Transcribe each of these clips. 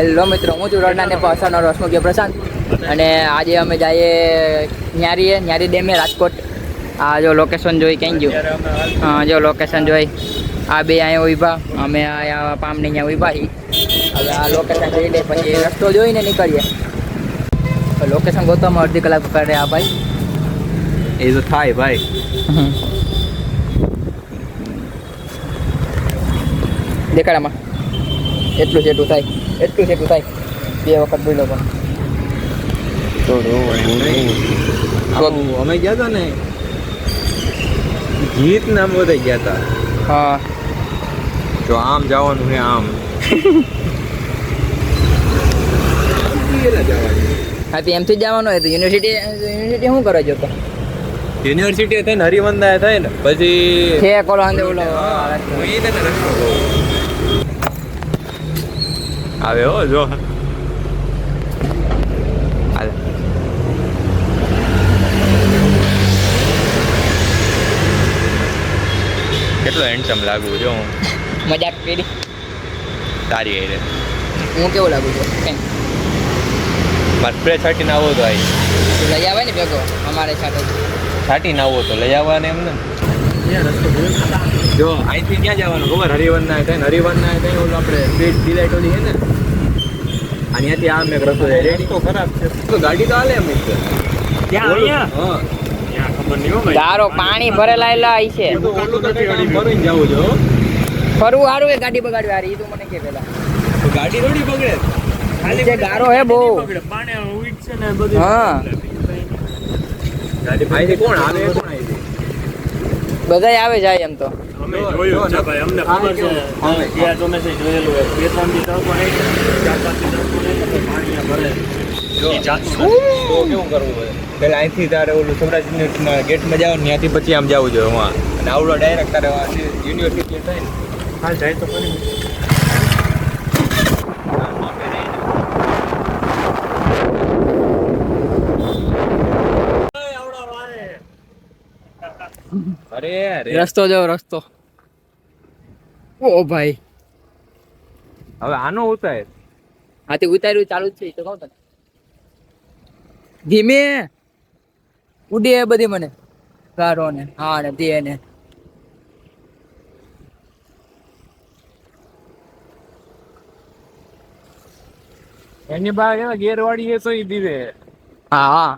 Hello મિત્રો, હું છું રડના ને પાસાનો રસમુખી પ્રશાંત અને આજે અમે જઈએ ન્યારી ડેમે રાજકોટ. આ જો લોકેશન જોઈ ક્યાં ગયું? હા જો લોકેશન જોઈ, આ બે અહીંયા ઉભા, અમે અહીંયા પામને અહીંયા ઉભા છીએ. હવે આ લોકેશન જોઈ લે પછી રસ્તો જોઈને નીકળીએ. લોકેશન ગોતવામાં અડધી કલાક કરે આ ભાઈ. એ તો થાય ભાઈ. દેખાડામાં એટલું જેટલું થાય, એટલું જેટલું થાય. બે વખત બોલ્યો પણ અમે ગયા હતા ને ગીત નામ બધા ગયા હતા. હા જો આમ જવાનું છે આમ. હા તો એમથી જ જવાનું હોય તો યુનિવર્સિટી શું કરો છો? તો યુનિવર્સિટી થઈને હરિવંદા થાય ને પછી છે કોલો આંદે ઓલો આવે હો જો હાલે. કેટલો હેન્ડસમ લાગુ જો હું. મજાક કરી તારી આઈ રે હું કેવો લાગુ છું? કઈ મારે સ્પ્રે છાંટીને આવો તો આવી લઈ આવે ને ભેગો અમારે સાથે. છાંટીને આવો તો લઈ આવવાને એમ ને. જો અહીંથી ક્યાં જવાનું ખબર? હરિવંદના થાય ને હરિવંદના થાય ઓલું આપણે સ્પીડ ડિલાઇટ ઓલી છે ને અને ત્યાંથી આમ એક રસ્તો જાય. રેડી તો ખરાબ છે તો ગાડી તો હાલે એમ જ છે ત્યાં. હા ગારો પાણી ભરેલા છે. ફરીને જવું જો ફરવું સારું કે ગાડી બગાડવી હારી? એ તો મને કે પેલા તો ગાડી થોડી બગડે. ખાલી ગારો હે બહુ. હા ગાડી ભાઈ કોણ આવે? કોણ આવી? બધા આવે જાય એમ તો. અમે જોયું છે ભાઈ, અમને ખબર છે. ત્યાં તમે છે જોયેલું હોય. બે ત્રણ દી તડકો નહીં, ચાર પાંચ દી તડકો નહીં, પાણી ભરે. તો કેવું કરવું પડે? પેલા અહીંથી તારે ઓલું સૌરાષ્ટ્ર યુનિવર્સિટીના ગેટમાં જાવ ને ત્યાંથી પછી આમ જવું જોઈએ વાં અને આવડો ડાયરેક્ટ તારે યુનિવર્સિટી થાય ને હા જાય તો ખરી. અરે રસ્તો જો રસ્તો. ઓ ભાઈ હવે આનો ઉતાર હાથી ઉતાર્યું ચાલુ જ છે. તો કહું તને ધીમે ઉડે બધી મને ગારો ને હા ને તે ને. એની બહાર ગેરવાડી એ તો ઈ દીવે હા હા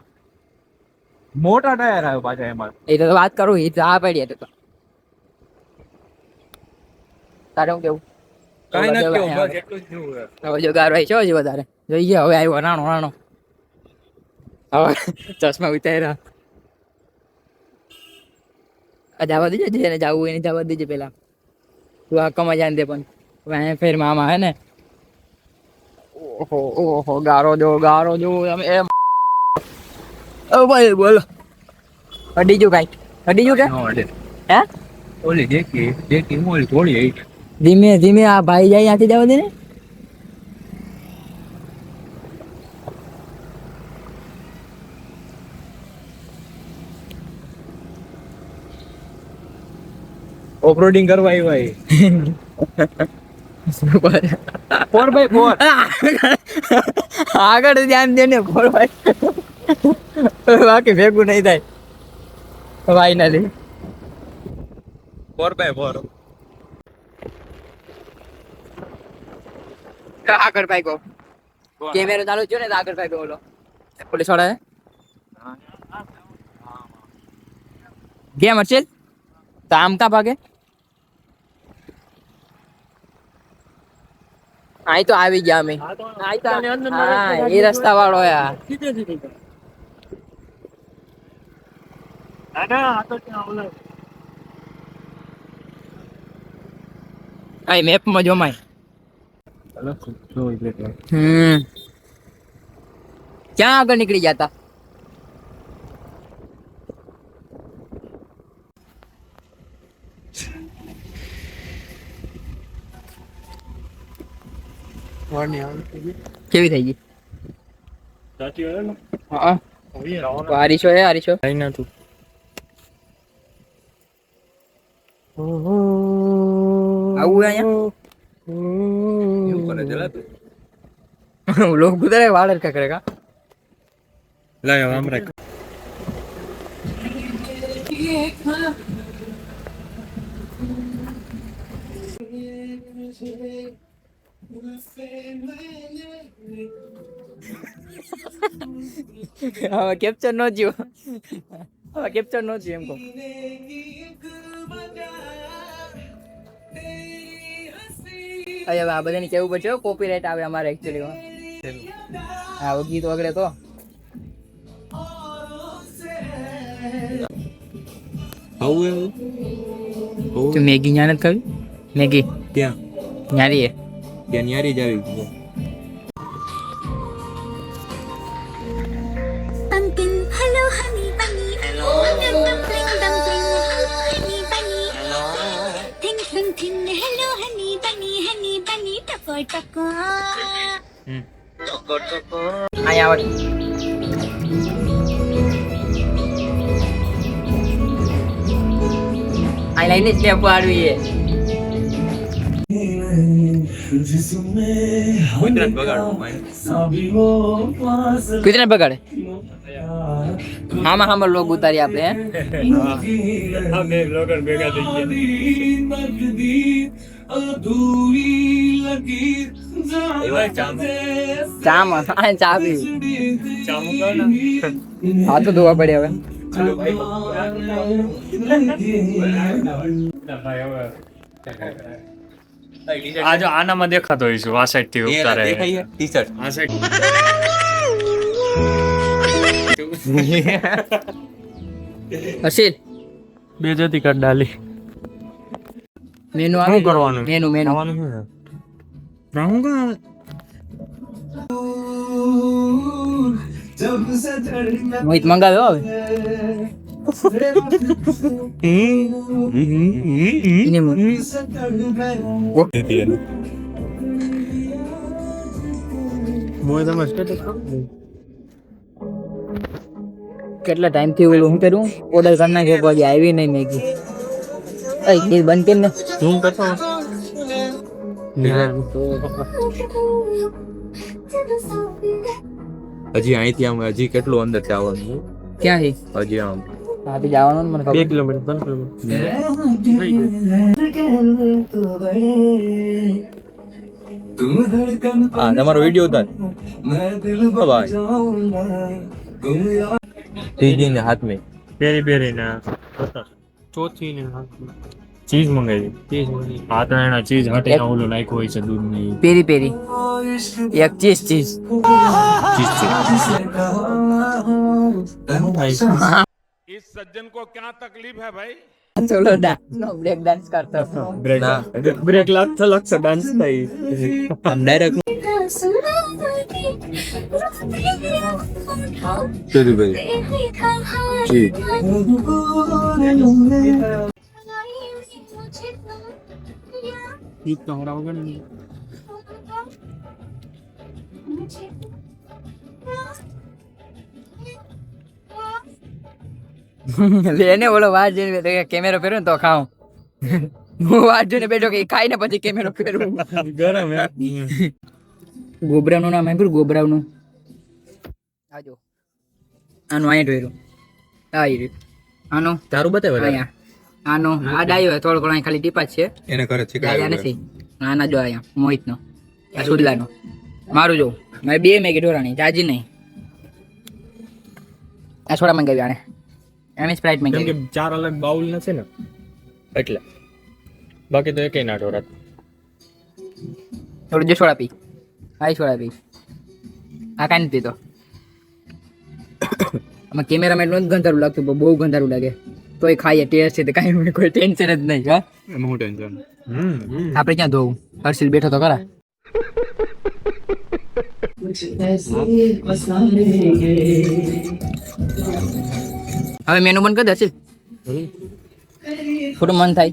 મોટા ટાયર આવે પાછા એમાં. એ તો વાત કરું. એ તો આ પડી તો તારે હું કેવું? કઈ નથી કેવું, બસ એટલું જ જોવું છે. હવે જો ગારો આવી છે હજી વધારે જોઈએ. હવે આવ્યો રાણો રાણો. હવે ચશ્મા ઉતાર્યા. જવા દેજે જેને જવું એને જવા દેજે. પેલા તું આ કમા જાણ દે પણ અહીંયા ફેર મામા હે ને. ઓહો ઓહો ગારો જો તમે એમ. ઓ ભાઈ બોલો અડી જો કાઈ અડી જો કે હે? ઓલી દેખી મોલી થોડી આવી. ધીમે ધીમે આ ભાઈ જાય ત્યાંથી જવા દે ને. ઓફરોડિંગ કરવા આવ્યા. 4x4 આગળ ધ્યાન દે ને. 4x4 બાકી ભેગું નહીં થાય ફાઇનલી. 4x4 આગળ ભાઈ કેમેરો ચાલુ થયો ને તો આગળ ભાઈ બોલો પોલીસ વાળા કેમ હર્ષિલ તો આમ કા ભાગે? અહીં તો આવી ગયા અમે. હા એ રસ્તા વાળો યાર. આ મેપ માં જોમાય. ક્યાં આગળ નીકળી જતા? કેવી થઈ ગઈ? હા હારીશો હે હારીશો. કઈ ના તું આવું અહીંયા એવું કરે ચલા તું लोग गुजरे वाले क्या करेगा લાયો આમ રાખ હવે કેપ્ચર નો જીવો હવે કેપ્ચર નો જીવો એમ કહું હવે આ બધાને કેવું પડશે કોપીરાઇટ આવે અમારે એકચ્યુઅલીમાં હા ગીત વગેરે તો આવું એવું તું મેગી ન્યા નથી ખાવી મેગી ત્યાં ન્યારી હે ત્યાં ન્યારી જ આવી ગયું Pumpkin, hello honey bunny. Hello. Dumpling, dumpling, hello honey bunny. Hello. Ting, ting, ting, hello honey bunny. Toko, toko. અહીંયા આવો આ લઈને સ્ટેપ પાડવી છે ગુજરાત બગાડો ગુજરાત બગાડે આમાં આમાં લોગ ઉતારી આપણે હે? અમે લોકો ભેગા થઈ ગયા ચા માં ચા પી ચામું કહો ને હાથ તો ધોવા પડે હવે આ જો આનામાં દેખાતો હોઈશું આ સાઈડ થી ઉતારે ટી શર્ટ આ સાઈડ હર્ષિત બે જતી કાઢ ડાલી મેનુ શું કરવાનું? મેનુ મેનુ મોહિત મંગાવ્યો હવે એને કેટલા ટાઈમ થી ઓલું હું કરું ઓર્ડર કરી નાખ્યો પછી આવી નહીં મેગી એ બંધ કરીને હું કરતો હજી અહીંથી આમ હજી કેટલું અંદર જવાનું ક્યાં છે હજી આમ ત્યાંથી જવાનું ને મને 2 ખબર કિલોમીટર 3 કિલોમીટર હા તમારો વિડીયો ઉતાર ટીજી ને હાથ में પેરી પેરી ના ચોથી ને ચીઝ મંગાવી ચીઝ આ તો એના ચીઝ હટે ના ઓલું નાખ્યું હોય છે દૂધ નહીં પેરી પેરી એક ચીઝ ચીઝ इस सज्जन को क्या तकलीफ है भाई ચલો નો બ્રેક ડાન્સ કરતો બ્રેક લાગતો લાગશે ડાન્સ થઈ આમ ડાયરેક્ટ ચલી ભાઈ જી ગીત તો હરાવ ગણ એને ઓલો વાત જોઈને કેમેરો ફેરવો ને તો ખાઉં હું વાત જોઈને બેઠો કે ખાઈને પછી કેમેરો ફેરવું ગરમ ગોબરાનું નામ સાંભળ્યું ગોબરાનું આજો આનું અહીંયા ઢોર્યું આ રહ્યું આનો તારું બતાવે અહીંયા આનો આ ડાયો થોડો ઘણો અહીં ખાલી ટીપા જ છે એને કરે છે ડાયા નથી આના જો અહીંયા મોહિતનો આ સુડલાનો મારું જો મારે 2 મેગી ઢોરાણી જાજી નહીં આ છોડા મંગાવી આને એની સ્પ્રાઇટ કેમ કે મંગાવી 4 અલગ બાઉલ નથી ને એટલે બાકી તો એકેય ના ઢોરાત થોડું જે છોડા પી આ છોડા પી આ કાંઈ નથી પીતો આમાં કેમેરામાં એટલું જ ગંધારું લાગતું બહુ ગંધારું લાગે તોય ખાઈએ ટેસ્ટ છે તો કાંઈ કોઈ ટેન્શન જ નહીં હા હું ટેન્શન આપણે ક્યાં ધોવું હર્ષિલ બેઠો તો ખરા હવે મેનુ બંધ કરી દે હર્ષિલ થોડું મન થાય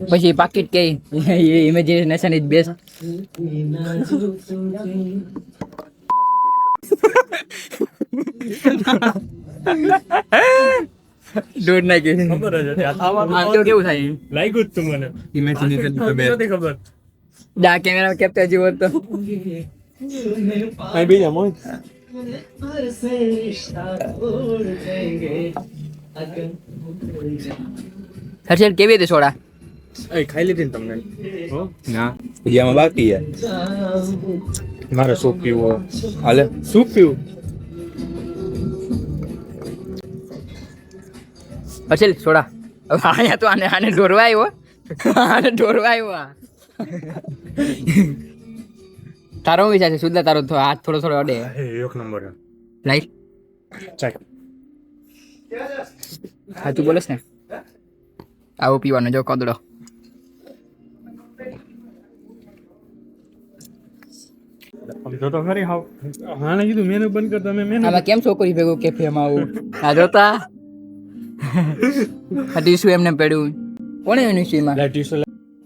પછી પાકીટ કે ઇમેજિનેશન ઇઝ બેસ્ટ દોડ નાખી ખબર જ હતી આ આ તો કેવું થાય લાગ્યું જ તું મને ઇમેજિનેશન તો બે નથી ખબર જા કેમેરા કેપ્ચર જીવો તો અહીં બીજા મોય હર્ષલ કેવી હતી સોડા એ ખાઈ લીધી ને તમને હો ના હજી આમાં બાકી છે મારે સૂપ પીવો હાલે સૂપ પીવું હર્ષલ સોડા હવે અહીંયા તો આને ઢોરવા આવ્યો આ તારો શું વિચાર છે સુધા તારો હાથ થોડો અડે એક નંબર લાઈટ ચાલ હા તું બોલસ ને આવું પીવાનો જો કદડો જો તો ખરી હાવ હાને કીધું મેનુ બંધ કર તમે મેનુ આમાં કેમ છોકરી ભેગું કેફેમાં આવું આ જોતા આ ટીસ્યુ એમને પડ્યું કોને યુનિવર્સિટીમાં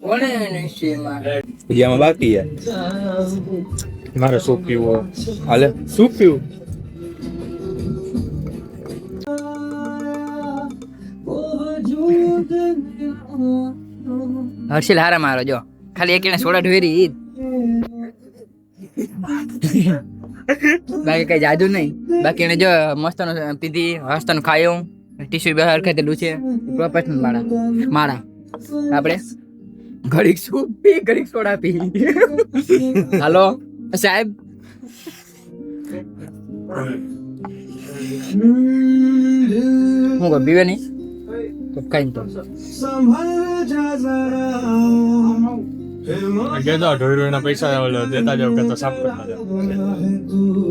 કોને યુનિવર્સિટીમાં હજી આમાં બાકી છે મારે સૂપ પીવો હાલે સૂપ પીવું હર્ષિલ હારા મારો જો ખાલી એક એને સોડા ઢોરી ઈ જ. બાકી કઈ જાદુ નહીં બાકી એને જો મસ્તનું પીધી હસતનું ખાયું ટીસ્યુ બે હરખેલું છે પ્રોફેશનલ મારા આપણે ઘડીક સૂપ પી ઘડીક સોડા પી હાલો સાહેબ હું પીવે નહીં તો કઈ તો કેતો ઢોયરોના પૈસા ઓલો દેતા જાવ કે તો સાફ કરતા જાવ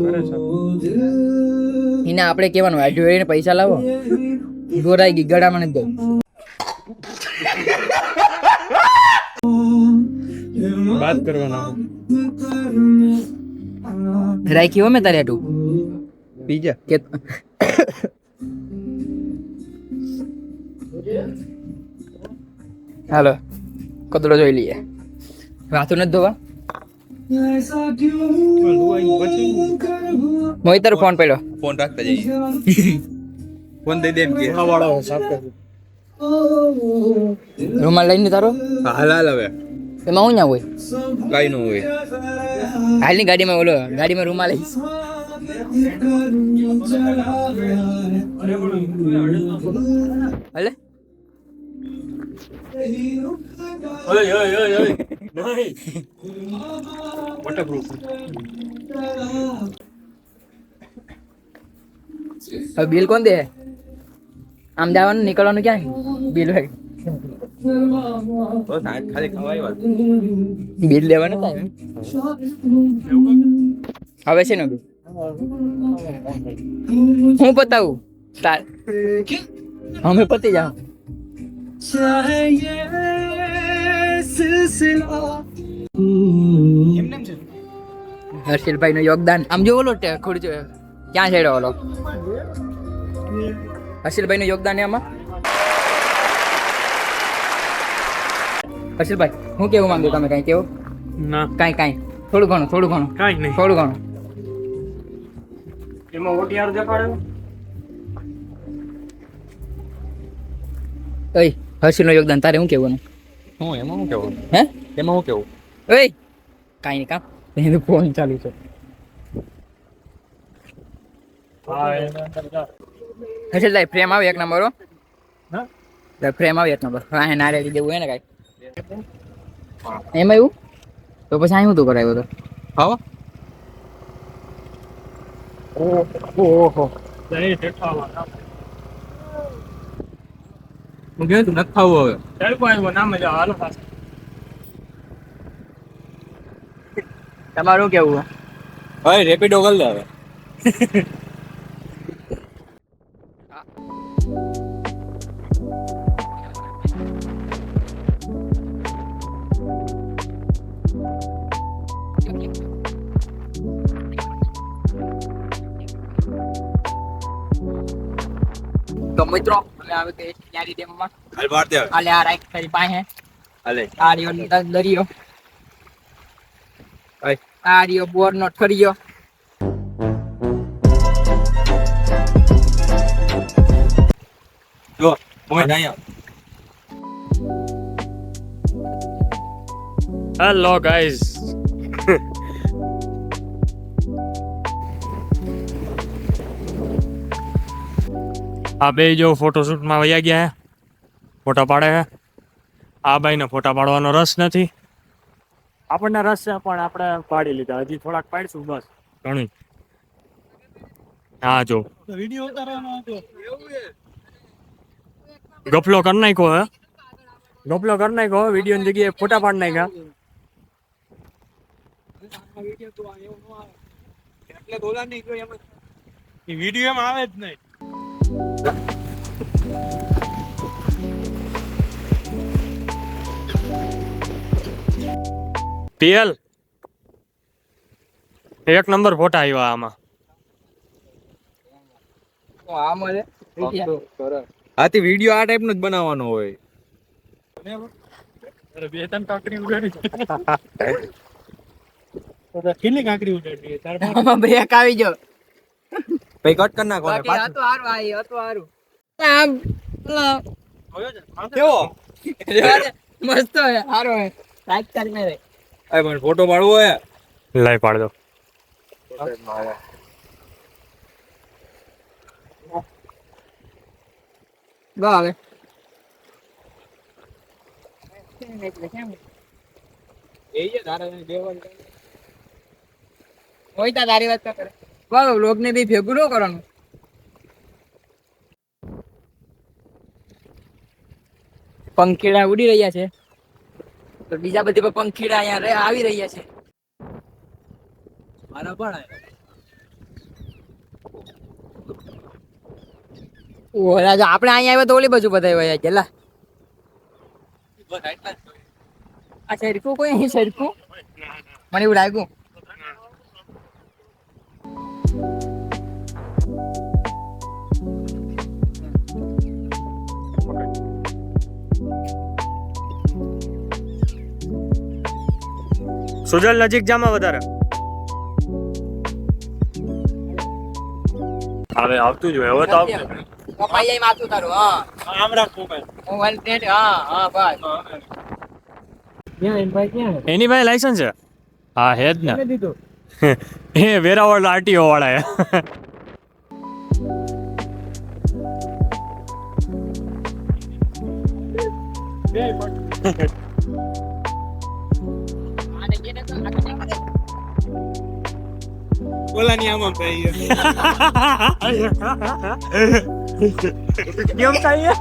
કરે સાફ એને આપણે કહેવાનું આ જોઈને પૈસા લાવો દોરાઈ ગઈ ગળામાં નથી દઉં વાત કરવાના રાખી હો મેં તારે આટું બીજા કે હાલો કદડો જોઈ લઈએ વાતો નથી ધોવા મોહિત તારો ફોન પડ્યો ફોન રાખતા જઈએ ફોન દઈ દે એમ કે વાળો સાફ કર રૂમાલ લઈને તારો હાલ હાલ હવે એમાં હું ના હોય કાંઈ ન હોય હાલની ગાડીમાં રૂમાલ લઈશ હાલે ઓય ઓય ઓય ઓય નહીં વોટરપ્રૂફ હવે બિલ કોણ દે આમ જવાનું નીકળવાનું ક્યાં બિલ હોય તો ખાલી ખાવા આવ્યા બિલ લેવાનું થાય હવે છે ને બિલ હું પતાવું તાર અમે પતી જાઉં હર્ષિલભાઈ નું યોગદાન આમ જો ઓલો ખોડી ક્યાં છેડો ઓલો હર્ષિલભાઈ નું યોગદાન આમાં હર્ષિલભાઈ હું કેવું માંગુ તમે કઈ કેવું ના કાંઈ થોડું ઘણું કાંઈ નહીં થોડું ઘણું એમાં ઓટીઆર દેખાડે ઓય હર્ષિલ નું યોગદાન તારે શું કેવું હું એમાં શું કેવું હે એમાં શું કેવું ઓય કાંઈ નહીં કામ એનું ફોન ચાલુ છે હર્ષિલભાઈ ફ્રેમ આવે એક નંબર હો હા ફ્રેમ આવે એક નંબર હા નારેડી દેવું હોય ને કાંઈ એમાં એવું તો પછી અહીં હું તું કરાવ્યો તો ખાવા ઓહો જઈ દેખાવા હું કહે તું નથી ખાવું હવે તડકો આવ્યો ના મજા હાલો પાછા તમારું કેવું હવે રેપિડો કરી લે હવે તો મિત્રો અમે આવે કે ન્યારી ડેમમાં હાલ માર દે હવે આલે આ રાઈટ સાઈડ પાસે હાલે આ રહ્યો દરિયો આય આ રહ્યો બોરનો ઠરિયો જો મોય અહીંયા હેલો ગાઈઝ. આ બે જો ફોટોશૂટમાં વયા ગયા હે, ફોટા પાડે હે. આ ભાઈને ફોટા પાડવાનો રસ નથી, આપણને રસ છે પણ આપણે પાડી લીધા. હજી થોડાક પાડીશું બસ, ઘણું. હા જો ગફલો કરી નાખ્યો હે, ગફલો કરી નાખ્યો. વિડીયોની જગ્યાએ ફોટા પાડી નાખ્યા. વિડીયો એમાં આવે જ નહીં. પીએલ એક નંબર ફોટા આવ્યા આમાં. આથી વિડીયો આ ટાઈપનો જ બનાવવાનો હોય. બે ત્રણ કાંકરી ઉડાડી કેટલી કાંકરી ઉડાડી આમાં બ્રેક આવી ગયો. પછી કટ કરી નાખો. બાકી હતું હારું, આ હતું હારું. આમ કેવો મસ્ત હે, હારો હે. લાઈક કરીને રે. એ મને ફોટો પાડવો હે. લાઈ પાડ દો. ગો હવે. હોય તા તારી વાત કરે. વાહ, લોક ને બી ભેગું ન કરવાનું. પંખીડા ઉડી રહ્યા છે તો બીજા બધી પણ પંખીડા અહીંયા આવી રહ્યા છે. મારા પણ ઓ રાજા, આપણે અહીંયા આવ્યા તો ઓલી બાજુ બધા આવ્યા ગયેલા. આ સરખું કોઈ અહીં સરખું મને એવું લાગ્યું. સુજલ નજીક જામાં વધારે હવે આવતું જ હોય. હવે તો આવતું. પપ્પાઈ આઈ માથું તારું. હા, આમ રાખવું ભાઈ. હું 1 હા હા બસ. એની ભાઈ લાયસન્સ છે? હા હે જ ને. એ વેરાવળ આરટીઓ વાળા હે. ઓલાની આમાં ભાઈ કેમ થાય?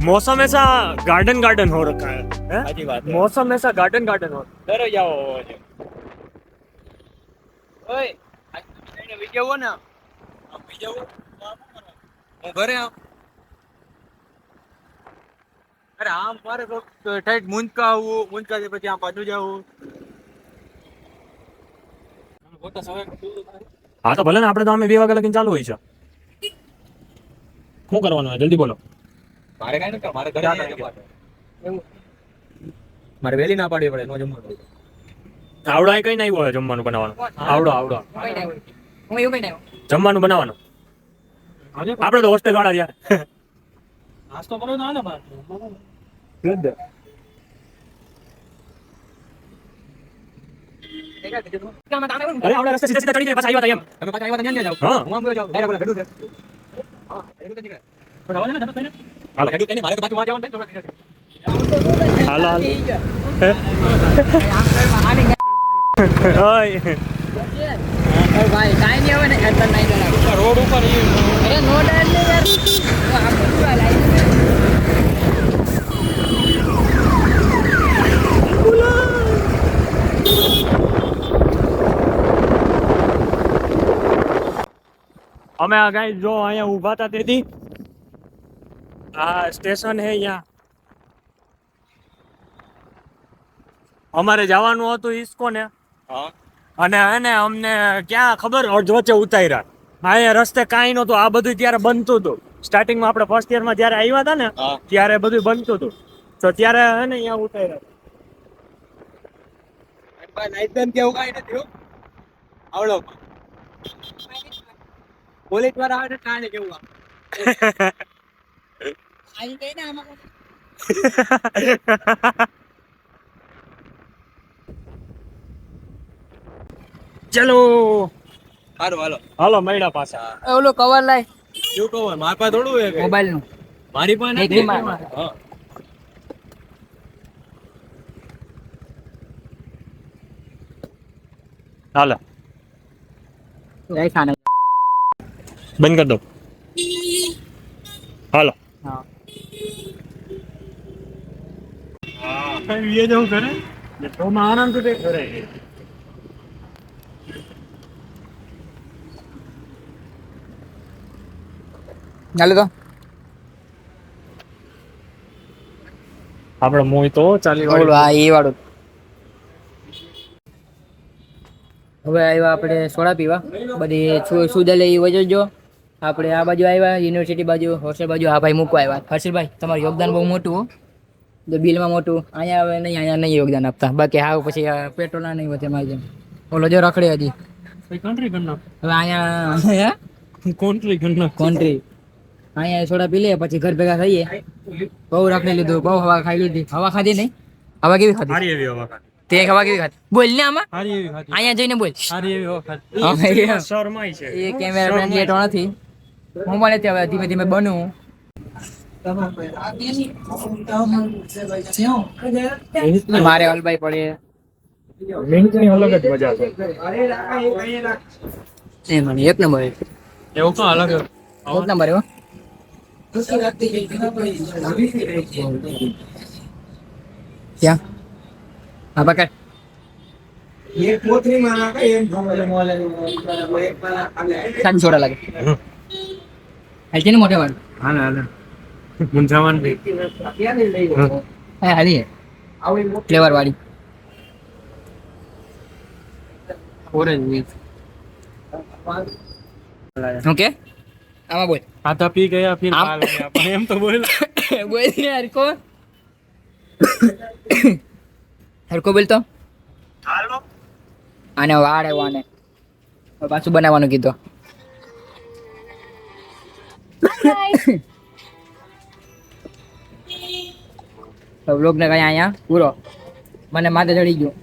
मौसम ऐसा गार्डन गार्डन हो रखा है, સાચી વાત છે. मौसम ऐसा गार्डन गार्डन हो. ઘરે જાઓ છે. ઓય આ વિડિયો હો ને આમ વિડિયો હું ઘરે આમ. અરે આમ મારે તો ઠેઠ મુંજકા આવું, મુંજકાથી પછી આમ પાછું જાવું. હા તો ભલે ને, આપણે તો અમે 2 વાગ્યા લગીને ચાલુ હોય છે. શું કરવાનું હોય જલ્દી બોલો. મારે કાંઈ નથી, મારે ઘરે જવાનું. મારે વહેલી ના પાડવી પડે નો જમવાનું. આવડો અહીં કઈ નહીં હોય જમવાનું બનાવવાનું. આવડો આવડો હું એવું કઈ જમવાનું બનાવવાનું. આપણે તો હોસ્ટેલ વાળા યાર. નાસ્તો કરો ના ને બાર. અરે આવડે રસ્તે સીધા સીધા ચડી જાય પાછા આવ્યા હતા એમ. તમે પાછા આવ્યા ત્યાં જાવ. હા. હું આમ ગયો જાવ. ડાયરેક્ટ ઓલા ઘડું છે. હા, ઘડું છે નીકળે. પણ આવવા દે ને ધડક થઈને. હાલો ઘડું થઈને મારે તો પાછું વાં જવાનું થાય તો હાલો હાલો. ઓય ભાઈ કાઈ નહીં હવે ને એટલા નહીં જણાવ. રોડ ઉપર અરે નો ડાયર ને યાર. આ બધું આ લાઈન અમે આ ગાઈ જો અહીંયા ઊભા હતા તેથી આ સ્ટેશન હે અહીંયા. અમારે જવાનું હતું ઈસ્કોને. હા. અને એને અમને ક્યાં ખબર અડધ વચ્ચે ઉતાર્યા. અહીંયા રસ્તે કાંઈ નહોતું, આ બધું ત્યારે બનતું હતું. સ્ટાર્ટિંગમાં આપણે ફર્સ્ટ યરમાં જ્યારે આવ્યા હતા ને હા. ત્યારે બધું બનતું હતું. તો ત્યારે હે ને અહીંયા ઉતાર્યા. ભાઈ લાઈટ કેવું કાંઈ નથી હો. આવડો પોલીસ વાળા આવે કાને કેવું ચલો સારું હાલો હાલો મળ્યા પાછા. ઓલું કવર લાય શું કહો મારી પાસે થોડું હે કઈ. મોબાઈલ નું. મારી પાસે એક નથી. ની મારે. હા હાલો લઈ ખાને. બંધ કરી દો. હાલો હા. ये जाऊं करे तो मैं आराम से करे. ચાલો તો આપણે મોય તો ચાલી ઓલું હા એ વાળું. હવે આવ્યા આપણે સોડા પીવા. બધી સુધા લઈ વજજો. આપણે આ બાજુ આવ્યા યુનિવર્સિટી બાજુ, હોસ્ટેલ બાજુ. આ ભાઈ મૂકવા આવ્યા. હર્ષિલભાઈ તમારું યોગદાન બહુ મોટું હો. તો બિલમાં મોટું. અહીંયા નહીં યોગદાન આપતા. બાકી હાવ પછી પેટ્રોલ ના નહીં વધે મારી જેમ. ઓલો જો રખડે હજી. કન્ટ્રી ગણના હવે અહીંયા કોન્ટ્રી ગણના કોન્ટ્રી અહીંયા સોડા પી લે પછી ઘર ભેગા થઈએ. બહુ રખડી લીધું, બહુ હવા ખાઈ લીધી. હવા ખાધી નહીં? હવા કેવી ખાધી? હારી એવી હવા ખાધી. તે હવા કેવી ખાધી? બોલ ને આમાં. હારી એવી ખાધી. અહીંયા જઈને બોલ. હારી એવી હવા હા, ખાધી. એ- શરમાઈ છે. એ કેમેરામેન જેટલો નથી. હું મને ત્યાં હવે ધીમે ધીમે બનું. મારે હલવાઈ પડે. મિંટની અલગ જ મજા છે. એ મને એક નંબર. એવું તો અલગ એક નંબર હો. ક્યાં? હા પકડ. સાંજ છોડા લાગે. હાલ છે ને મોટે વાળું. હાલે હાલે મુંજાવાન બી હા હાલી ફ્લેવર વાળી. ઓરેન્જ ઓકે આમાં બોલ. આધા પી ગયા ફિર આમ. ખા ગયા પણ એમ તો બોલ. બોલ ને હરકો. હરકો બોલ તો. આને વાળ આવ્યો આને. હવે પાછું બનાવવાનું કીધું. વ્લોગ ને કઈ અહીંયા પૂરો. મને માથે ચડી ગયું.